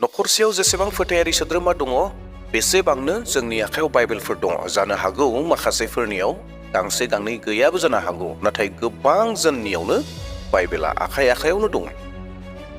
नखरसेयाव जेसेबां फोथायारि सोद्रोमा दङ बेसेबांनो जोंनि आखायाव बाइबेलफोर दङ। जानो हागौ माखासेफोरनियाव गांसे गांनै गैयाबो जानो हागौ, नाथाय गोबां जोंनियावनो बाइबेला आखाइ आखायावनो दं।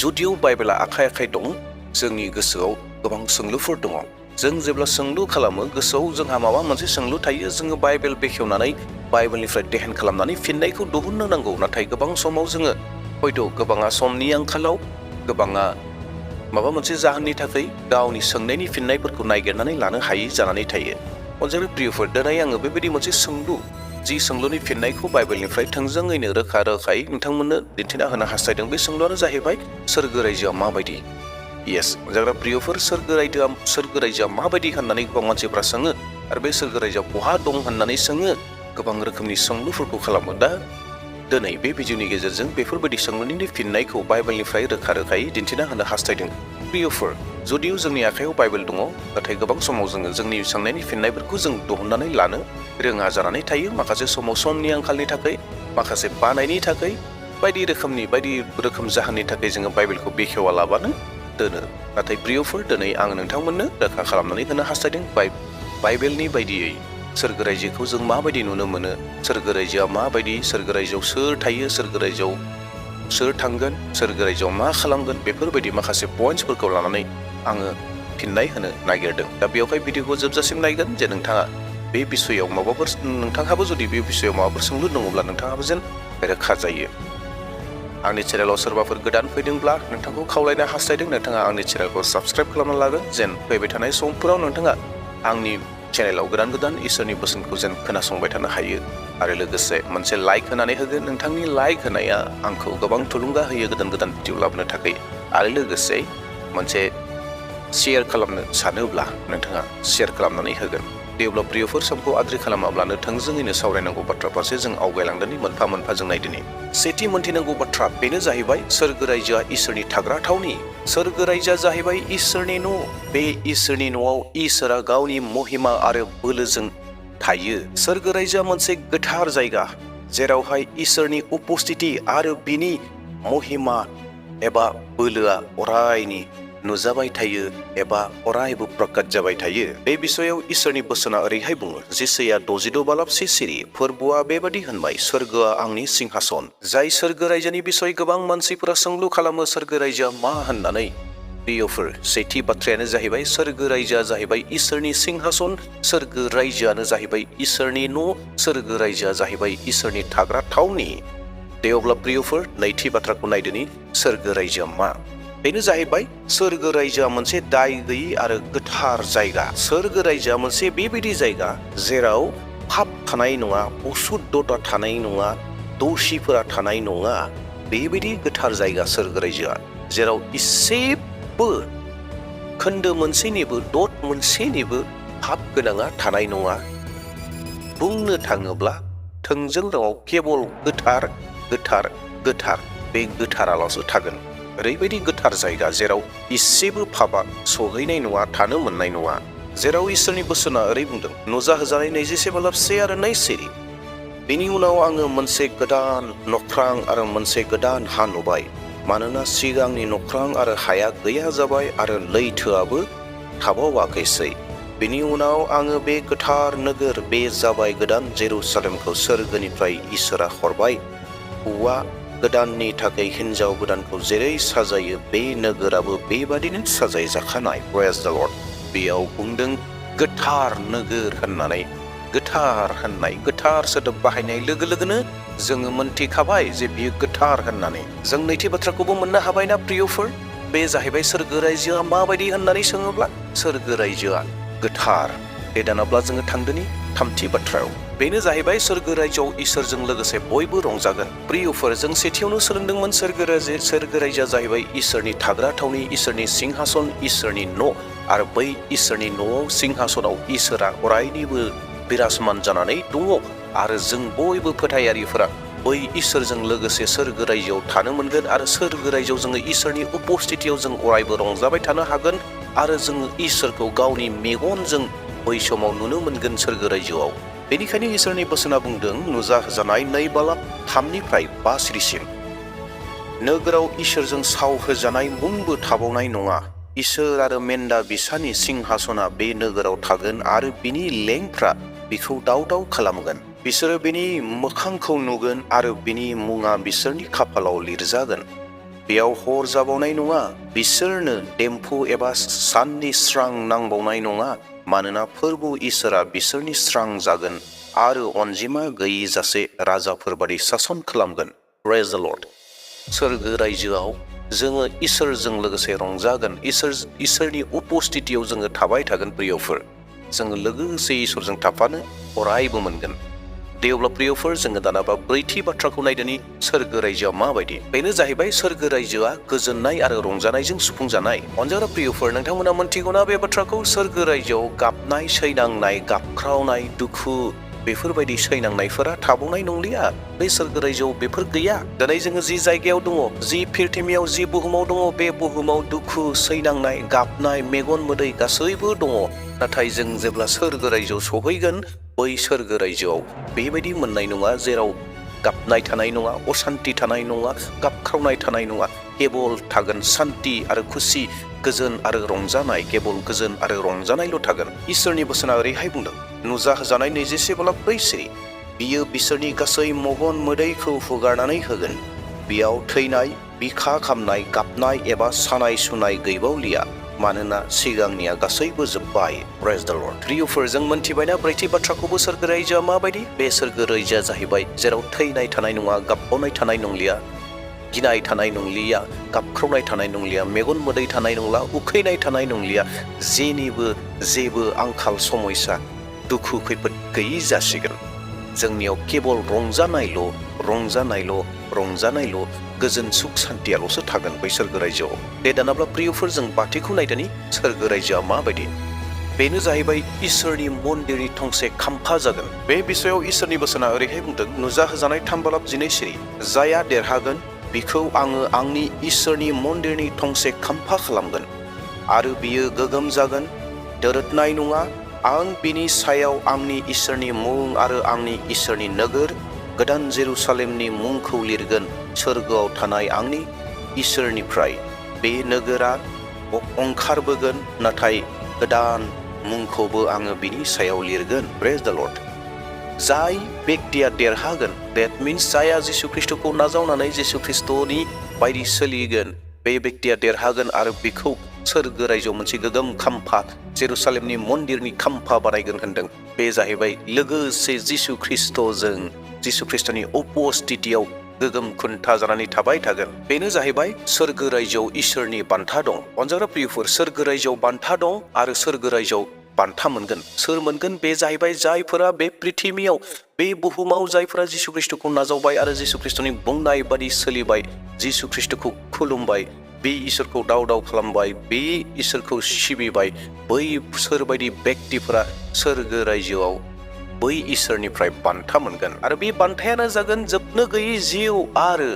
जुदिও बाइबेला आखाइ आखाइ दं, जोंनि गोसोआव गोबां सोंलुफोर दङ। जों जेब्ला सोंलु खालामो, गोसोआव जोंहा माबा मोनसे सोंलु थायो, जोङो बाइबेल बेखेवनानै बाइबेलनिफ्राय देहेन खालामनानै फिननायखौ दिहुननो नांगौ। नाथाय गोबां समाव जोङो हयथ' गोबाङा समनि आंखालाव, गोबाङा माबा मोनसे जाहोननि थाखाय गावनि सोंनायनि फिननायफोरखौ नागिरनानै लानो हायै जानानै थायो। अनजालि प्रियफोर, दिनै आङो बेबायदि मोनसे सोंलु, जि सोंलुनि फिननायखौ बाइबेलनिफ्राय थोंजोङैनो रोखा रोखायै नोंथांमोननो दिन्थिना होनो हास्थायदों। बे सोंलुआनो जाहैबाय सोरगो रायजोआ माबायदि। येस, जाग्रा प्रियफोर, सोरगो रायजोआ माबायदि होननानै गोबां मानसिफ्रा सोङो, आरो बे सोरगो रायजोआ बहा दं होननानै सोङो। गोबां रोखोमनि सोंलुफोरखौ खालामो। दा दिनै बे भिडिअनि गेजेरजों बेफोरबायदि सोंलुनि फिननायखौ बाइबेलनिफ्राय रोखा रोखायै दिन्थिना होनो हास्थायदों। प्रियफोर, जुदिও जोंनि आखायाव बाइबेल दङ, नाथाय गोबां समाव जोङो जोंनि सोंनायनि फिननायफोरखौ जों दिहुननानै लानो रोङा जानानै थायो। माखासे समाव समनि आंखालनि थाखाय, माखासे बानायनि थाखाय, बायदि रोखोम जाहोननि थाखाय जोङो बाइबेलखौ बेखेवालाबानो दोनो। नाथाय प्रियफोर, दिनै आं नोंथांमोननो रोखा खालामनानै होनो हास्थायदों बाइबेलनि बायदियै सोरगो रायजोखौ जों माबायदि नुनो मोनो, सोरगो रायजोआ माबायदि, सोरगो रायजोआव सोर थायो, सोरगो रायजोआव सोर थांगोन, सोरगो रायजोआव मा खालामगोन, बेफोरबायदि माखासे पइन्ट्सफोरखौ लानानै आङो फिननाय होनो नागिरदों। दा बेवहाय भिडिअखौ जोबजासिम नायगोन जे नोंथाङा बे बिसयाव नोंथांहाबो जुदि बे बिसयाव माबाफोर सोंलु दङब्ला नोंथाङाबो जेन रोखा जायो। आंनि चेनेलाव सोरबाफोर गोदान फैदोंब्ला नोंथांखौ खावलायनो हास्थायदों नोंथाङा आंनि चेनेलखौ साबस्क्राइब खालामना लागोन, जेन फैबाय थानाय समफोराव नोंथाङा आंनि चेनेलाव गोदान इसोरनि बोसोनखौ जेन खोनासंबाय थानो हायो। आरो लोगोसे मोनसे लाइक होनानै होगोन। नोंथांनि लाइक होनाया आंखौ गोबां थुलुंगा होयो गोदान भिडिअ लाबोनो थाखाय। आरो लोगोसे मोनसे शेयार खालामनो सानोब्ला नोंथाङा शेयार खालामनानै होगोन। दे अब्ला प्रियफोर, समखौ आद्रि खालामाब्लानो थोंजोङैनो सावरायनांगौ बाथ्रा फारसे जों आवगायलांदोंनि मोनफा मोनफा जों नायदिनि। सेथि मोनथिनांगौ बाथ्रा बेनो जाहैबाय सोरगो रायजोआ इसोरनि थाग्रा थावनि। सोरगो रायजोआ जाहैबाय इसोरनि न'। बे इसोरनि न'आव इसोरा गावनि महिमा आरो बोलोजों थायो। सोरगो रायजोआ मोनसे गोथार जायगा, जेरावहाय इसोरनि उपस्थिति आरो बिनि महिमा एबा बोलोआ अरायनि नुजाबाय थायो एबा अरायबो प्रकट जाबाय थायो। बे बिसयाव इसोरनि बोसोना ओरैहाय बुङो, जेसाया 66 सिरि, फोरबुआ बेबादि होनबाय, सोरगोआ आंनि सिंहासन। जाय सोरगो रायजोनि बिसय गोबां मानसिफोरा सोंलु खालामो, सोरगो रायजोआ मा होननानै। प्रियफोर, सेथि बाथ्रायानो जाहैबाय सोरगो रायजोआ जाहैबाय इसोरनि सिंहासन, सोरगो रायजोआनो जाहैबाय इसोरनि न', सोरगो रायजोआ जाहैबाय इसोरनि थाग्रा थावनि। दे अब्ला प्रियफोर, नैथि बाथ्राखौ नायदोनि, सोरगो रायजोआ मा। बेनो जाहैबाय सोरगो रायजोआ मोनसे दाय गैयै आरो गोथार जायगा। सोरगो रायजोआ मोनसे बेबायदि जायगा जेराव पाप थानाय नङा, असुद्धता थानाय नङा, दोषिफोरा थानाय नङा। बेबायदि गोथार जायगा सोरगो रायजोआ, जेराव इसेबो खोन्दो मोनसेनिबो दत मोनसेनिबो पाप गोनाङा थानाय नङा। बुंनो थाङोब्ला थोंजों रावाव केबल गोथार गोथार गोथार, बे गोथाराल'सो थागोन। ओरैबायदि गोथार जायगा जेराव इसेबो पापा सहैनाय नङा, थानो मोननाय नङा। जेराव इसोरनि बोसोना ओरै बुंदों, नुजाहोजानाय 27:1-2 सिरि, बेनि उनाव आङो मोनसे गोदान नख्रां आरो मोनसे गोदान हा नुबाय, मानोना सिगांनि नख्रां आरो हाया गैया जाबाय आरो लैथोआबो थाबावाखैसै। बेनि उनाव आङो बे गोथार नोगोर, बे जाबाय गोदान जेरुसालेमखौ सोरगोनिफ्राय इसोरा हरबाय। हौवा गोदाननि थाखाय हिन्जाव गोदानखौ जेरै साजायो, बे नोगोराबो बेबादिनो साजाय जाखानाय। प्रेज द लर्ड। बेयाव बुंदों गोथार नोगोर होननानै। गोथार सोदोब बाहायनाय लोगो लोगोनो जोङो मोनथिखाबाय जे बियो गोथार होननानै। जों नैथि बाथ्राखौबो मोननो हाबायना प्रियफोर, बे जाहैबाय सोरगो रायजोआ माबायदि होननानै सोङोब्ला सोरगो रायजोआ गोथार। दे दानाब्ला जोङो थांदोनि थामथि बाथ्रायाव, बेनो जाहैबाय सोरगो रायजोआव इसोरजों लोगोसे बयबो रंजागोन। प्रियफोर, जों सेथियावनो सोलोंदोंमोन सोरगो रायजोआ जाहैबाय इसोरनि थाग्रा थावनि, इसोरनि सिंहासन, इसोरनि न'। आरो बै इसोरनि न'आव, सिंहासनाव इसोरा अरायनिबो बिराजमान जानानै दङ। आरो जों बयबो फोथायारिफोरा बै इसोरजों लोगोसे सोरगो रायजोआव थानो मोनगोन। आरो सोरगो रायजोआव जोङो इसोरनि उपस्थितियाव जों अरायबो रंजाबाय थानो हागोन। आरो जोङो इसोरखौ गावनि मेगनजों बै समाव नुनो मोनगोन सोरगो रायजोआव। बेनिखायनो इसोरनि बोसोना बुंदों, नुजाहोजानाय 2:3-5 सिरिसिम, नोगोराव इसोरजों साव होजानाय मुंबो थाबावनाय नङा। इसोर आरो मेन्दा बिसानि सिंहासना बे नोगोराव थागोन आरो बिनि लेंफ्रा बिखौ दाव दाव खालामगोन। बिसोरो बिनि मोखांखौ नुगोन आरो बिनि मुङा बिसोरनि खाफालाव लिरजागोन। बेयाव हर जाबावनाय नङा, बिसोरनो देम्फु एबा साननि स्रां नांबावनाय नङा, मानोना फोरबो इसोरा बिसोरनि स्रां जागोन आरो अनजिमा गैयि जासे राजाफोर बादि सासन खालामगोन। प्रेज द लर्ड। सोरगो रायजोआव जोङो इसोरजों लोगोसे रंजागोन। इसोरनि उपस्थितियाव जोङो थाबाय थागोन। प्रियफोर, जोङो लोगोसे इसोरजों थाफानो अरायबो मोनगोन। दे अब्ला प्रियफोर, जोङो दानाबा ब्रैथि बाथ्राखौ नायदोनि सोरगो रायजोआ माबायदि। बेनो जाहैबाय सोरगो रायजोआ गोजोननाय आरो रंजानायजों सुफुंजानाय। अनजाग्रा प्रियफोर, नोंथांमोना मोनथिगौना बे बाथ्राखौ? सोरगो रायजोआव गाबनाय, सैनांनाय, गाबख्रावनाय, दुखु बेफोरबायदि सैनांनायफोरा थाबावनाय नंलिया। बे सोरगो रायजोआव बेफोर गैया। दिनै जोङो जि जायगायाव दङ, जि पृथिबियाव, जि बुहुमाव दङ, बे बुहुमाव दुखु, सैनांनाय, गाबनाय, मेगन मोदै गासैबो दङ। नाथाय जों जेब्ला सोरगो रायजोआव सहैगोन, बै सोरगो रायजोआव बेबायदि मोननाय नङा जेराव गाबनाय थानाय नङा, असान्ति थानाय नङा, गाबख्रावनाय थानाय नङा। केबल थागोन सान्ति आरो खुसि, गोजोन आरो रंजानाय। केबल गोजोन आरो रंजानायल' थागोन। इसोरनि बोसोना ओरैहाय बुंदों, नुजाहोजानाय 27:4, बियो बिसोरनि गासै मगन मोदैखौ हुगारनानै होगोन। बेयाव थैनाय, बिखा खामनाय, गाबनाय एबा सानाय सुनाय गैबावलिया, मानोना सिगांनिया गासैबो जोब्बाय। प्रेज द लर्ड। प्रियफोर, जों मोनथिबायना ब्रैथि बाथ्राखौबो सोरगो रायजोआ माबायदि? बे सोरगो रायजोआ जाहैबाय जेराव थैनाय थानाय नङा, गाबबावनाय थानाय नंलिया, गिनाय थानाय नंलिया, गाबख्रावनाय थानाय नंलिया, मेगन मोदै थानाय नंला, उखैनाय थानाय नंलिया। जेबो आंखाल समयसा, दुखु खैफोद गैयि जासिगोन। जोंनियाव केबल रंजानायल', गोजोन सुख सान्तियाल'सो थागोन बै सोरगो रायजोआव। बे दानाब्ला प्रियफोर, जों बाथिखौ नायदोनि सोरगो रायजोआ माबायदि। बेनो जाहैबाय इसोरनि मन्दिरनि थंसे खाम्फा जागोन। बे बिसयाव इसोरनि बोसोना ओरैहाय बुंदों, नुजाहोजानाय 3:12, जायहा देरहागोन बिखौ आङो आंनि इसोरनि मन्दिरनि थंसे खाम्फा खालामगोन आरो बियो गोगोम जागोन, दोरोदनाय नङा। आं बिनि सायाव आंनि इसोरनि मुं आरो आंनि इसोरनि नोगोर गोदान जेरुसालेमनि मुंखौ लिरगोन सोरगोआव थानाय आंनि इसोरनिफ्राय। बे नोगोरा ओंखारबोगोन, नाथाय गोदान मुंखौबो आङो बिनि सायाव लिरगोन। प्रेज द लर्ड। जाय बेक्तिया देरहागोन, देट मिन्स जायहा जिसु ख्रिस्टखौ नाजावनानै जिसु ख्रिस्टनि बायदि सोलिगोन, बे बेक्तिया देरहागोन आरो बिखौ सोरगो रायजोआव मोनसे गोगोम खाम्फा, जेरुसालेमनि मन्दिरनि खाम्फा बानायगोन होनदों। बे जाहैबाय लोगोसे जिसु ख्रिस्टनि उपस्थितियाव गोगोम खुन्था जानानै थाबाय थागोन। बेनो जाहैबाय सोरगो रायजोआव इसोरनि बान्था दं। अनजाग्रा प्रियफोर, सोरगो रायजोआव बान्था दं आरो सोरगो रायजोआव बान्था मोनगोन। सोर मोनगोन? बे जाहैबाय जायफोरा बे पृथिबियाव, बे बुहुमाव जायफोरा जिसु ख्रिस्टखौ नाजावबाय आरो जिसु ख्रिस्टनि बुंनाय बादि सोलिबाय, जिसु ख्रिस्टखौ खुलुमबाय, बे इसोरखौ दाव दाव खालामबाय, बे इसोरखौ सिबिबाय। बै सोरबायदि बेक्तिफोरा सोरगो रायजोआव बै इसोरनिफ्राय बान्था मोनगोन आरो बे बान्थायानो जागोन जोबनो गैयै जिउ आरो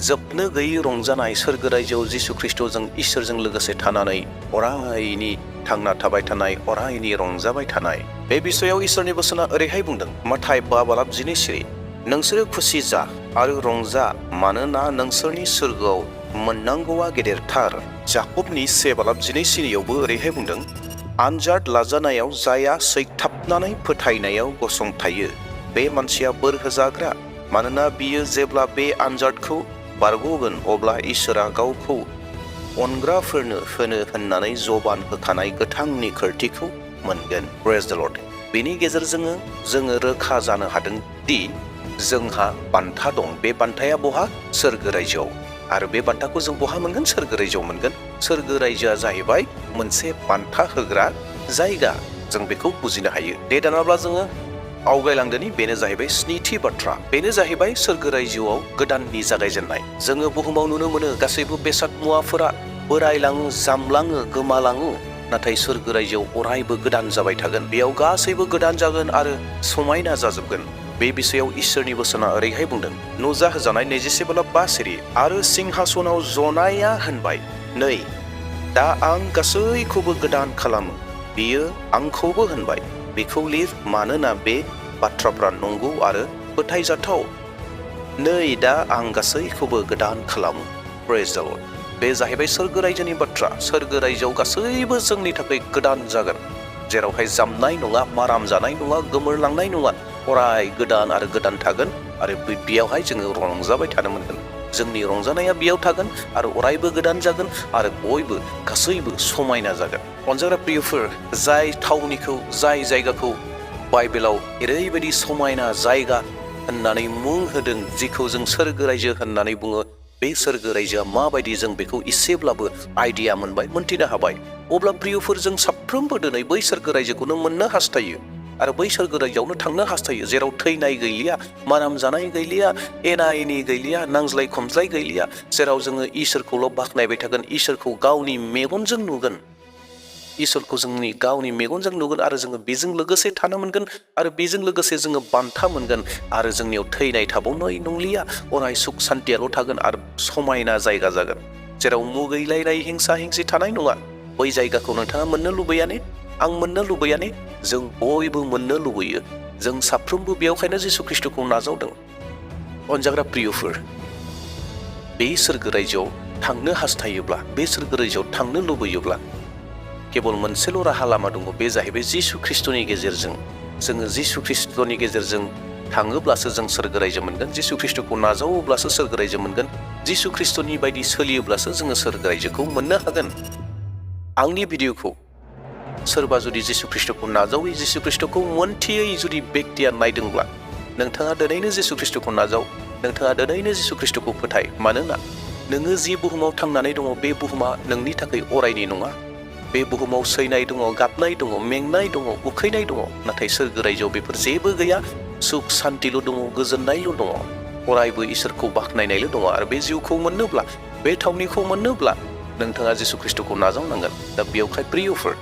जोबनो गैयै रंजानाय। सोरगो रायजोआव जिसु ख्रिस्टजों इसोरजों लोगोसे थानानै अरायनि थांना थाबाय थानाय, अरायनि रंजाबाय थानाय। बे बिसयाव इसोरनि बोसोना ओरैहाय बुंदों, माथाय 5:12, नोंसोरो खुसि जा आरो रंजा, मानोना नोंसोरनि सोरगोआव मोननांगौआ गेदेरथार। जाकबनि 1:11 ओरैहाय बुंदों, आनजाद लाजानायाव जाया सैथाबनानै फोथायनायाव गसंथायो, बे मानसिया बोर होजाग्रा, मानोना बियो जेब्ला बे आनजादखौ बारग'गोन अब्ला इसोरा गावखौ अनग्राफोरनो होनो होननानै जबान होखानाय गोथांनि खोरथिखौ मोनगोन। प्रेज द लर्ड। बेनि गेजेरजों जोङो रोखा जानो हादों दि जोंहा बान्था दं। बे बान्थाया बहा? सोरगो रायजोआव। आरो बे बान्थाखौ जों बहा मोनगोन? सोरगो रायजोआव मोनगोन। सोरगो रायजोआ जाहैबाय मोनसे बान्था होग्रा जायगा। जों बेखौ बुजिनो हायो। दे दानाब्ला जोङो आवगायलांदोनि। बेनो जाहैबाय 7थि बाथ्रा। बेनो जाहैबाय सोरगो रायजोआव गोदाननि जागायजेननाय। जोङो बुहुमाव नुनो मोनो गासैबो बेसाद मुवाफोरा बोरायलाङो, जामलाङो, गोमालाङो, नाथाय सोरगो रायजोआव अरायबो गोदान जाबाय थागोन। बेयाव गासैबो गोदान जागोन आरो समायना जाजोबगोन। बे बिसयाव इसोरनि बोसोना ओरैहाय बुंदों, नुजाहोजानाय 21:5, आरो सिंहासनाव जनाया होनबाय, नै दा आं गासैखौबो गोदान खालामो। बियो आंखौबो होनबाय, बेखौ लिर, मानोना बे बाथ्राफ्रा नंगौ आरो फोथायजाथाव। नै दा आं गासैखौबो गोदान खालामो। प्रेज द लर्ड। बे जाहैबाय सोरगो रायजोनि बाथ्रा। सोरगो रायजोआव गासैबो जोंनि थाखाय गोदान जागोन, जेरावहाय जामनाय नङा, माराम जानाय नङा, गोमोरलांनाय नङा, अराय गोदान आरो गोदान थागोन आरो बेयावहाय जोङो रंजाबाय थानो मोनगोन। जोंनि रंजानाया बेयाव थागोन आरो अरायबो गोदान जागोन आरो बयबो गासैबो समायना जागोन। अनजाग्रा प्रियफोर, जाय थावनिखौ, जाय जायगाखौ बाइबेलाव ओरैबायदि समायना जायगा होननानै मुं होदों, जिखौ जों सोरगो रायजो होननानै बुङो, बे सोरगो रायजोआ माबायदि जों बेखौ एसेब्लाबो आइडिया मोनबाय, मोन्थिनो हाबाय। अब्ला प्रियफोर, जों साफ्रोमबो दिनै बै सोरगो रायजोखौनो मोननो हास्थायो आरो बै सोरगो रायजोआवनो थांनो हास्थायो, जेराव थैनाय गैलिया, माराम जानाय गैलिया, एना एनि गैलिया, नांज्लाय खमज्लाय गैलिया, जेराव जोङो इसोरखौल' बाख्नायबाय थागोन, इसोरखौ गावनि मेगनजों नुगोन, इसोरखौ जोंनि गावनि मेगनजों नुगोन आरो जोङो बेजों लोगोसे थानो मोनगोन आरो बेजों लोगोसे जोङो बान्था मोनगोन आरो जोंनियाव थैनाय थाबावनाय नंलिया, अराय सुख सान्थियाल' थागोन आरो समायना जायगा जागोन, जेराव मुगैलायनाय, हिंसा हिंसि थानाय नङा। बै जायगाखौ नोंथाङा मोननो लुबैया ने? आं मोननो लुबैया ने? जों बयबो मोननो लुबैयो। जों साफ्रोमबो बेयावखायनो जिसु ख्रिस्ट'खौ नाजावदों। अनजाग्रा प्रियफोर, बे सोरगो रायजोआव थांनो हास्थायोब्ला, बे सोरगो रायजोआव थांनो लुबैयोब्ला केबल मोनसेल' राहा लामा दङ, बे जाहैबाय जिसु ख्रिस्ट'नि गेजेरजों। जोङो जिसु ख्रिस्ट'नि गेजेरजों थाङोब्लासो जों सोरगो रायजो मोनगोन, जिसु ख्रिस्ट'खौ नाजावोब्लासो सोरगो रायजो मोनगोन, जिसु ख्रिस्ट'नि बायदि सोलियोब्लासो जोङो सोरगो रायजोखौ मोननो हागोन। आंनि भिडिअ'खौ सोरबा जुदि जिसु ख्रिस्ट'खौ नाजावै, जिसु ख्रिस्ट'खौ मोनथियै जुदि बेक्तिया नायदोंब्ला, नोंथाङा दिनैनो जिसु ख्रिस्ट'खौ नाजाव, नोंथाङा दिनैनो जिसु ख्रिस्ट'खौ फोथाय। मानोना नोङो जि बुहुमाव थांनानै दङ, बे बुहुमा नोंनि थाखाय अरायनि नङा। बे बुहुमाव सैनाय दङ, गाबनाय दङ, मेंनाय दङ, उखैनाय दङ, नाथाय सोरगो रायजोआव बेफोर जेबो गैया। सुख सान्तिल' दङ, गोजोननायल' दङ, अरायबो इसोरखौ बाख्नायनायल' दङ। आरो बे जिउखौ मोननोब्ला, बे थावनिखौ मोननोब्ला नोंथाङा जिसु ख्रिस्ट'खौ नाजावनांगोन। दा बेयावहाय प्रियफोर,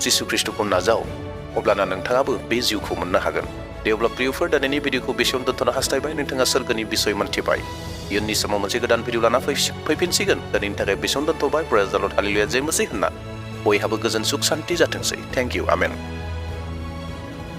जिसु ख्रिस्ट'खौ नाजाव, अब्लाना नोंथाङाबो बे जिउखौ मोननो हागोन। दे अब्ला प्रियफोर, दिनैनि भिडिअ'खौ बेसेयावनो दोनथ'नो हास्थायबाय। नोंथाङा सोरगोनि बिसय मोनथिबाय। इयुननि समाव मोनसे गोदान भिडिअ लाना फैफिनसिगोन। दिनैनि थाखाय बेसेयावनो दोनथ'बाय। प्रेज द लर्ड, हालेलुया, जय मसीह होनना बयहाबो गोजोन सुख सान्ति जाथोंसै। Thank you, amen.